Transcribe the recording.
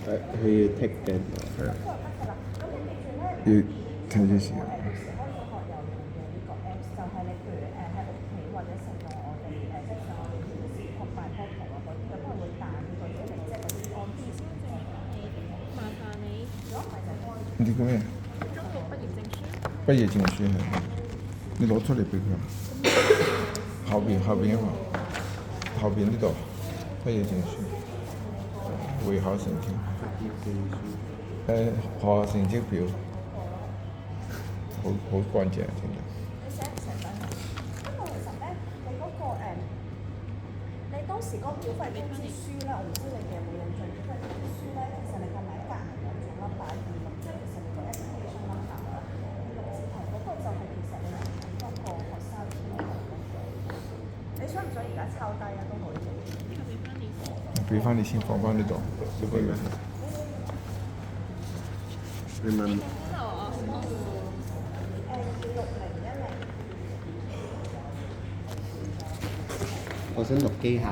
佢要剔嘅，係啊，要睇住時間。呢個咩？中學畢業證書。畢業證書係，你攞出嚟俾佢。後邊一個，後邊呢度畢業證書，會考成績。學校成績表，好乾淨真係。你當時嗰個繳費通知書咧，我唔知你哋有冇印象？繳費通知書咧，其實你個名隔離有種粒擺2即係其實你個 application number 啦，6字頭嗰個就係其實你嗰個學生簽名嗰個。你想唔想而家抄低啊？都可以。俾翻你先，放翻呢度。呢個你問我想讀機械嘅。